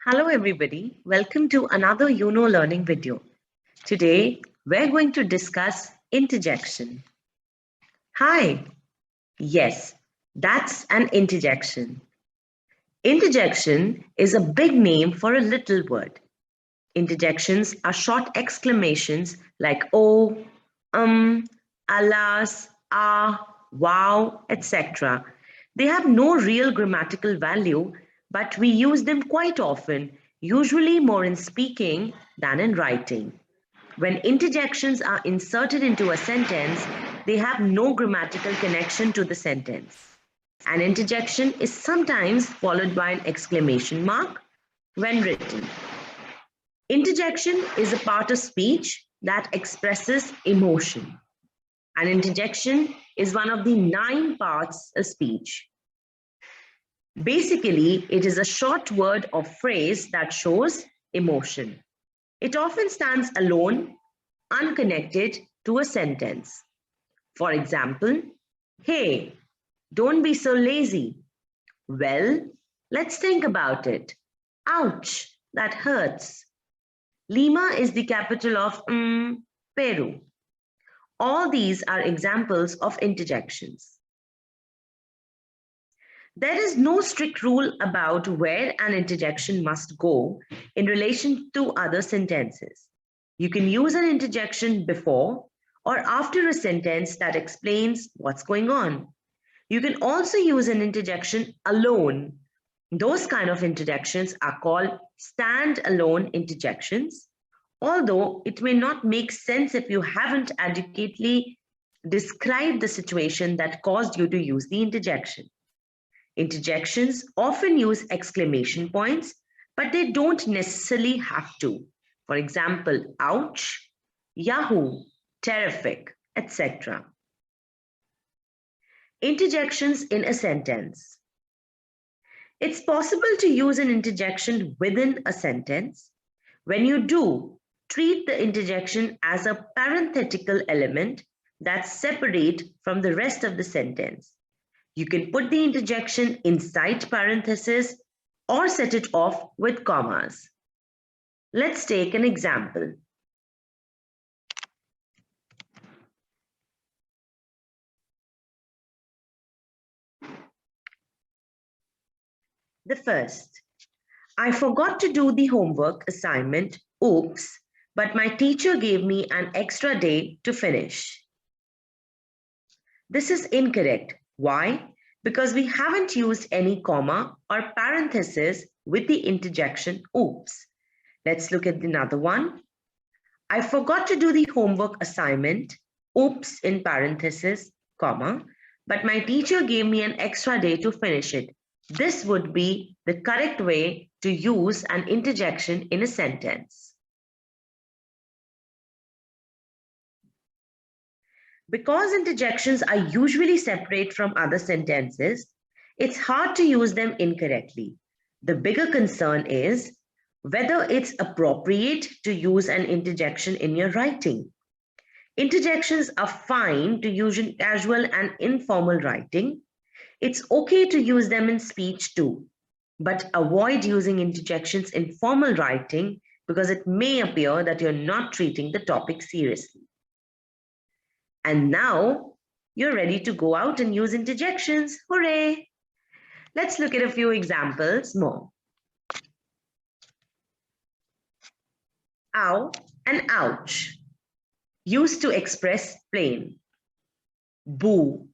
Hello everybody, welcome to another Learning video. Today we're going to discuss interjection. Hi, yes, that's an interjection. Interjection is a big name for a little word. Interjections are short exclamations like oh, alas, ah, wow, etc. They have no real grammatical value, but we use them quite often, usually more in speaking than in writing. When interjections are inserted into a sentence, they have no grammatical connection to the sentence. An interjection is sometimes followed by an exclamation mark when written. Interjection is a part of speech that expresses emotion. An interjection is one of the 9 parts of speech. Basically, it is a short word or phrase that shows emotion. It often stands alone, unconnected to a sentence. For example, hey, don't be so lazy. Well, let's think about it. Ouch, that hurts. Lima is the capital of Peru. All these are examples of interjections. There is no strict rule about where an interjection must go in relation to other sentences. You can use an interjection before or after a sentence that explains what's going on. You can also use an interjection alone. Those kind of interjections are called stand-alone interjections, although it may not make sense if you haven't adequately described the situation that caused you to use the interjection. Interjections often use exclamation points, but they don't necessarily have to. For example, ouch, yahoo, terrific, etc. Interjections in a sentence. It's possible to use an interjection within a sentence. When you do, treat the interjection as a parenthetical element that's separate from the rest of the sentence. You can put the interjection inside parentheses or set it off with commas. Let's take an example. The first, I forgot to do the homework assignment, oops, but my teacher gave me an extra day to finish. This is incorrect. Why? Because we haven't used any comma or parenthesis with the interjection oops. Let's look at another one. I forgot to do the homework assignment, oops in parenthesis, comma, but my teacher gave me an extra day to finish it. This would be the correct way to use an interjection in a sentence. Because interjections are usually separate from other sentences, it's hard to use them incorrectly. The bigger concern is whether it's appropriate to use an interjection in your writing. Interjections are fine to use in casual and informal writing. It's okay to use them in speech too, but avoid using interjections in formal writing because it may appear that you're not treating the topic seriously. And now you're ready to go out and use interjections. Hooray! Let's look at a few examples more. Ow and ouch, used to express plain. Boo,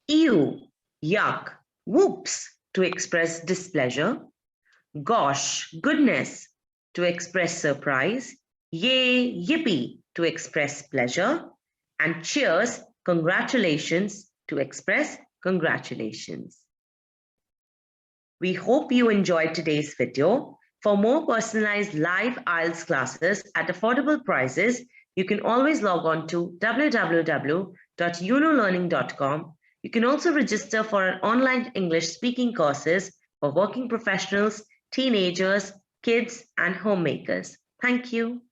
ew, yuck, whoops, to express displeasure. Gosh, goodness, to express surprise. Yay, yippee, to express pleasure. And cheers, congratulations, to express congratulations. We hope you enjoyed today's video. For more personalized live IELTS classes at affordable prices, you can always log on to www.unolearning.com. You can also register for our online English speaking courses for working professionals, teenagers, kids, and homemakers. Thank you.